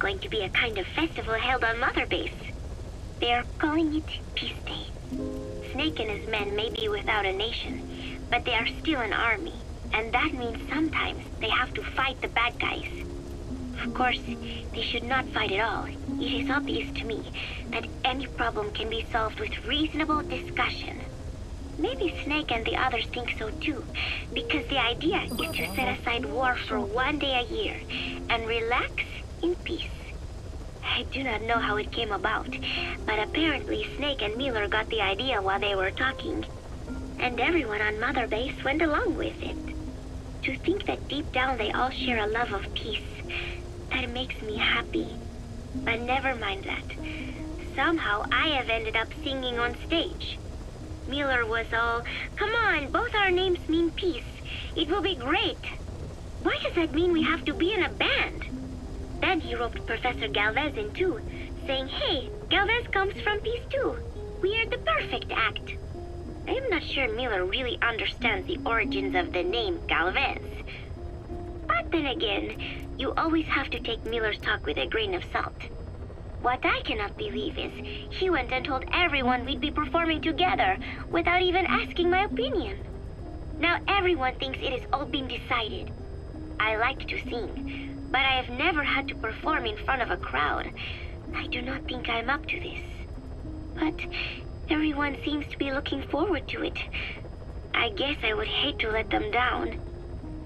going to be a kind of festival held on Mother Base. They are calling it Peace Day. Snake and his men may be without a nation, but they are still an army, and that means sometimes they have to fight the bad guys. Of course, they should not fight at all. It is obvious to me that any problem can be solved with reasonable discussion. Maybe Snake and the others think so too, because the idea is to set aside war for one day a year and relax in peace. I do not know how it came about, but apparently Snake and Miller got the idea while they were talking, and everyone on Mother Base went along with it. To think that deep down they all share a love of peace, that makes me happy. But never mind that. Somehow I have ended up singing on stage. Miller was all, "Come on, both our names mean peace. It will be great." Why does that mean we have to be in a band? Then he roped Professor Galvez in too, saying, "Hey, Galvez comes from peace too. We are the perfect act." I am not sure Miller really understands the origins of the name Galvez. But then again, you always have to take Miller's talk with a grain of salt. What I cannot believe is he went and told everyone we'd be performing together without even asking my opinion. Now everyone thinks it has all been decided. I like to sing, but I have never had to perform in front of a crowd. I do not think I'm up to this. But everyone seems to be looking forward to it. I guess I would hate to let them down.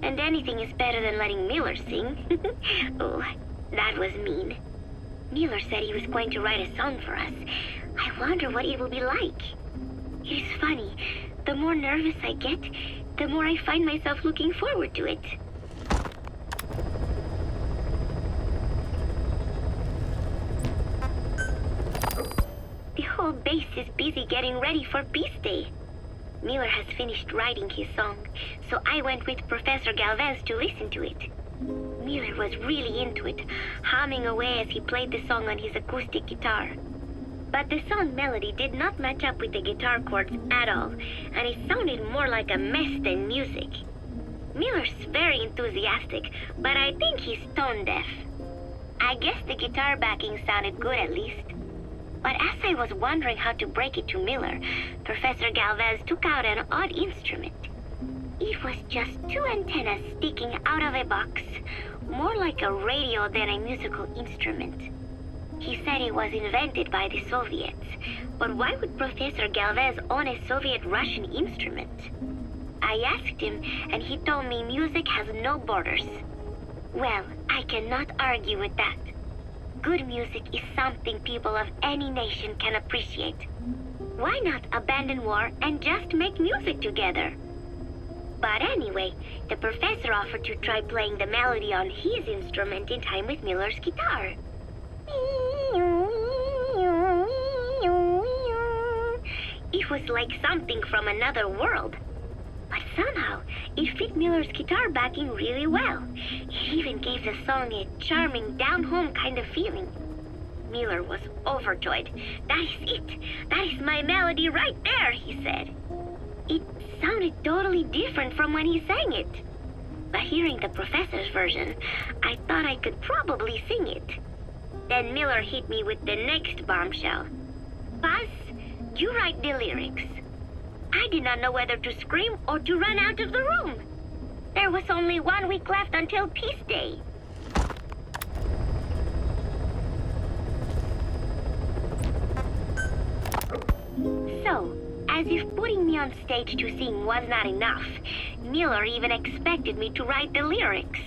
And anything is better than letting Miller sing. Oh, that was mean. Miller said he was going to write a song for us. I wonder what it will be like. It is funny. The more nervous I get, the more I find myself looking forward to it. The whole base is busy getting ready for Peace Day. Miller has finished writing his song, so I went with Professor Galvez to listen to it. Miller was really into it, humming away as he played the song on his acoustic guitar. But the song melody did not match up with the guitar chords at all, and it sounded more like a mess than music. Miller's very enthusiastic, but I think he's tone deaf. I guess the guitar backing sounded good at least. But as I was wondering how to break it to Miller, Professor Galvez took out an odd instrument. It was just two antennas sticking out of a box, more like a radio than a musical instrument. He said it was invented by the Soviets, but why would Professor Galvez own a Soviet-Russian instrument? I asked him, and he told me music has no borders. Well, I cannot argue with that. Good music is something people of any nation can appreciate. Why not abandon war and just make music together? But anyway, the professor offered to try playing the melody on his instrument in time with Miller's guitar. It was like something from another world. But somehow, it fit Miller's guitar backing really well. It even gave the song a charming, down-home kind of feeling. Miller was overjoyed. "That is it! That is my melody right there," he said. It sounded totally different from when he sang it. But hearing the professor's version, I thought I could probably sing it. Then Miller hit me with the next bombshell. "Buzz, you write the lyrics." I did not know whether to scream or to run out of the room. There was only 1 week left until Peace Day. So, as if putting me on stage to sing was not enough, Miller even expected me to write the lyrics.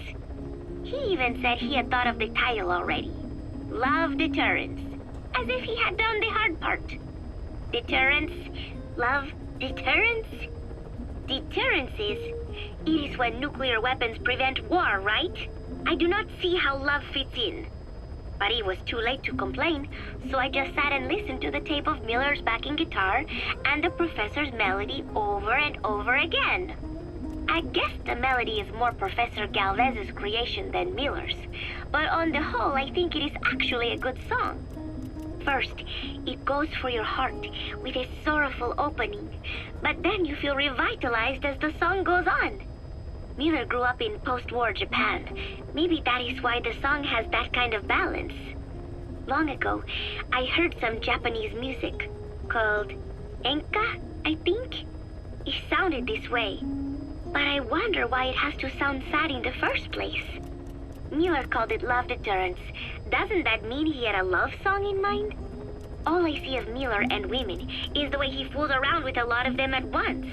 He even said he had thought of the title already. Love Deterrence. As if he had done the hard part. Deterrence, love, deterrence? Deterrence is when nuclear weapons prevent war, right? I do not see how love fits in. But it was too late to complain, so I just sat and listened to the tape of Miller's backing guitar and the professor's melody over and over again. I guess the melody is more Professor Galvez's creation than Miller's, but on the whole, I think it is actually a good song. First, it goes for your heart with a sorrowful opening, but then you feel revitalized as the song goes on. Miller grew up in post-war Japan. Maybe that is why the song has that kind of balance. Long ago, I heard some Japanese music called enka, I think. It sounded this way. But I wonder why it has to sound sad in the first place. Miller called it love deterrence. Doesn't that mean he had a love song in mind? All I see of Miller and women is the way he fools around with a lot of them at once.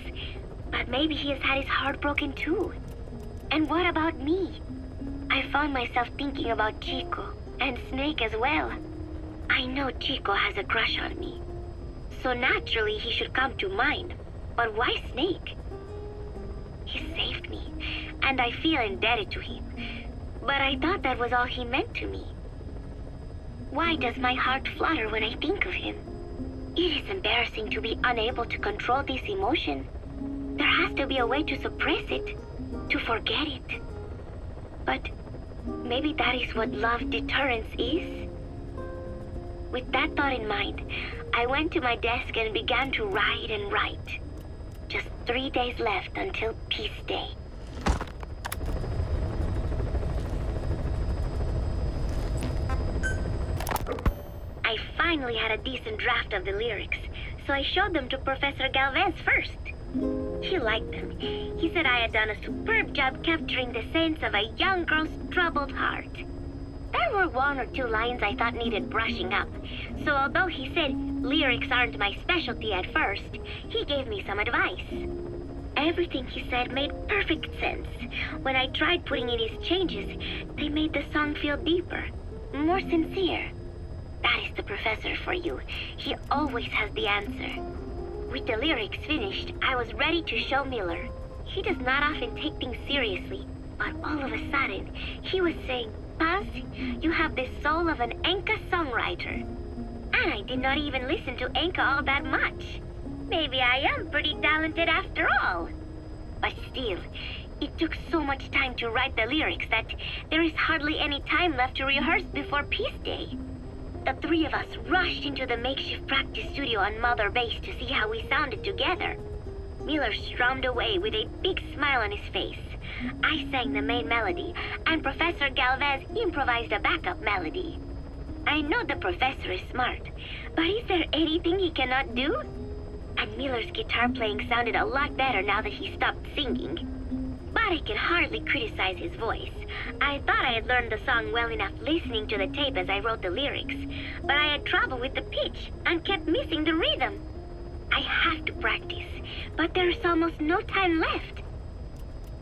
But maybe he has had his heart broken too. And what about me? I found myself thinking about Chico and Snake as well. I know Chico has a crush on me, so naturally he should come to mind. But why Snake? He saved me, and I feel indebted to him. But I thought that was all he meant to me. Why does my heart flutter when I think of him? It is embarrassing to be unable to control this emotion. There has to be a way to suppress it, to forget it. But maybe that is what love deterrence is? With that thought in mind, I went to my desk and began to write and write. Just 3 days left until Peace Day. I finally had a decent draft of the lyrics, so I showed them to Professor Galvez first. He liked them. He said I had done a superb job capturing the sense of a young girl's troubled heart. There were 1 or 2 lines I thought needed brushing up, so although he said lyrics aren't my specialty at first, he gave me some advice. Everything he said made perfect sense. When I tried putting in his changes, they made the song feel deeper, more sincere. That is the professor for you. He always has the answer. With the lyrics finished, I was ready to show Miller. He does not often take things seriously, but all of a sudden, he was saying, "Paz, you have the soul of an enka songwriter." And I did not even listen to enka all that much. Maybe I am pretty talented after all. But still, it took so much time to write the lyrics that there is hardly any time left to rehearse before Peace Day. The 3 of us rushed into the makeshift practice studio on Mother Base to see how we sounded together. Miller strummed away with a big smile on his face. I sang the main melody, and Professor Galvez improvised a backup melody. I know the professor is smart, but is there anything he cannot do? And Miller's guitar playing sounded a lot better now that he stopped singing. But I can hardly criticize his voice. I thought I had learned the song well enough listening to the tape as I wrote the lyrics, but I had trouble with the pitch and kept missing the rhythm. I have to practice, but there is almost no time left.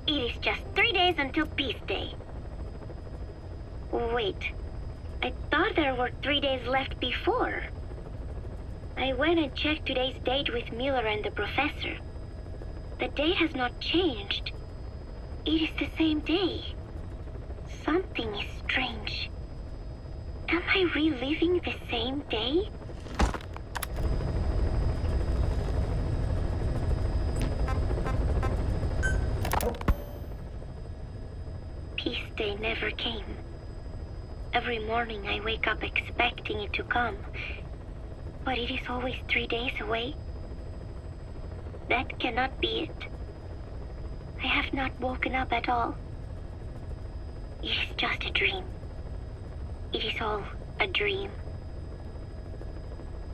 It is just 3 days until Peace Day. Wait, I thought there were 3 days left before. I went and checked today's date with Miller and the professor. The date has not changed. It is the same day. Something is strange. Am I reliving the same day? Peace Day never came. Every morning I wake up expecting it to come, but it is always 3 days away. That cannot be it. I have not woken up at all. It is just a dream. It is all a dream.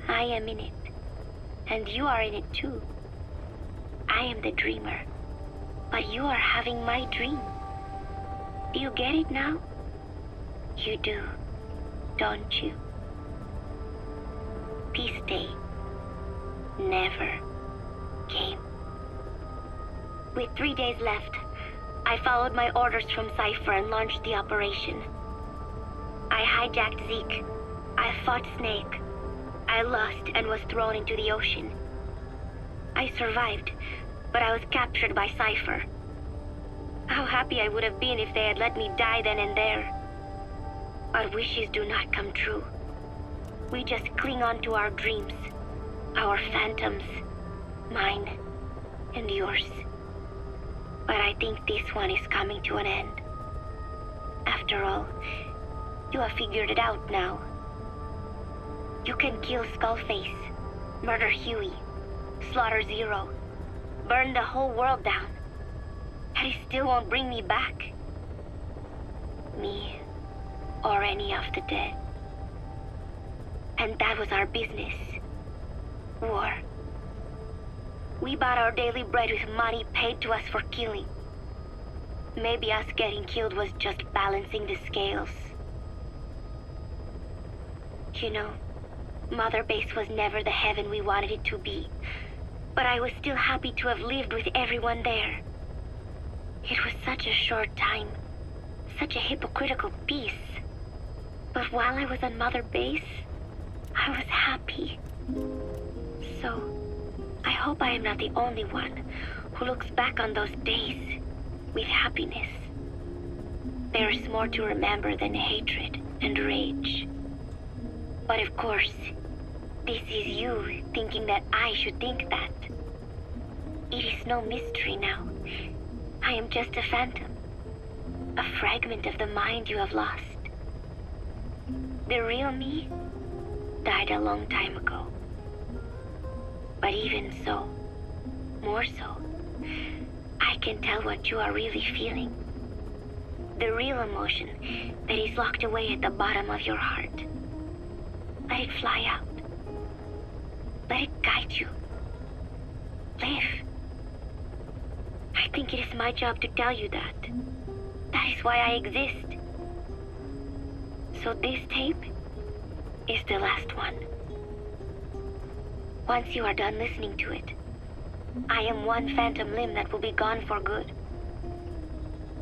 I am in it, and you are in it too. I am the dreamer, but you are having my dream. Do you get it now? You do, don't you? Peace Day never came. With 3 days left, I followed my orders from Cypher and launched the operation. I hijacked Zeke. I fought Snake. I lost and was thrown into the ocean. I survived, but I was captured by Cypher. How happy I would have been if they had let me die then and there. But wishes do not come true. We just cling on to our dreams, our phantoms, mine and yours. But I think this one is coming to an end. After all, you have figured it out now. You can kill Skullface, murder Huey, slaughter Zero, burn the whole world down. that he still won't bring me back. Me, or any of the dead. And that was our business. War. We bought our daily bread with money paid to us for killing. Maybe us getting killed was just balancing the scales. You know, Mother Base was never the heaven we wanted it to be. But I was still happy to have lived with everyone there. It was such a short time. Such a hypocritical peace. But while I was on Mother Base, I was happy. So, I hope I am not the only one who looks back on those days with happiness. There is more to remember than hatred and rage. But of course, this is you thinking that I should think that. It is no mystery now. I am just a phantom. A fragment of the mind you have lost. The real me died a long time ago. But even so, more so, I can tell what you are really feeling. The real emotion that is locked away at the bottom of your heart. Let it fly out. Let it guide you. Live. I think it is my job to tell you that. That is why I exist. So this tape is the last one. Once you are done listening to it, I am one phantom limb that will be gone for good.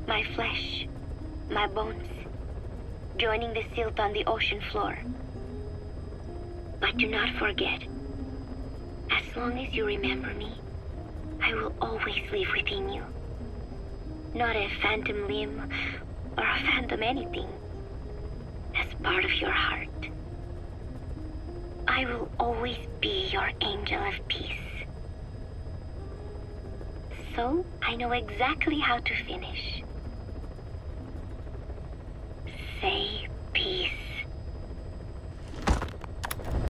My flesh, my bones, joining the silt on the ocean floor. But do not forget, as long as you remember me, I will always live within you. Not a phantom limb or a phantom anything, as part of your heart. I will always be your angel of peace. So I know exactly how to finish. Safe.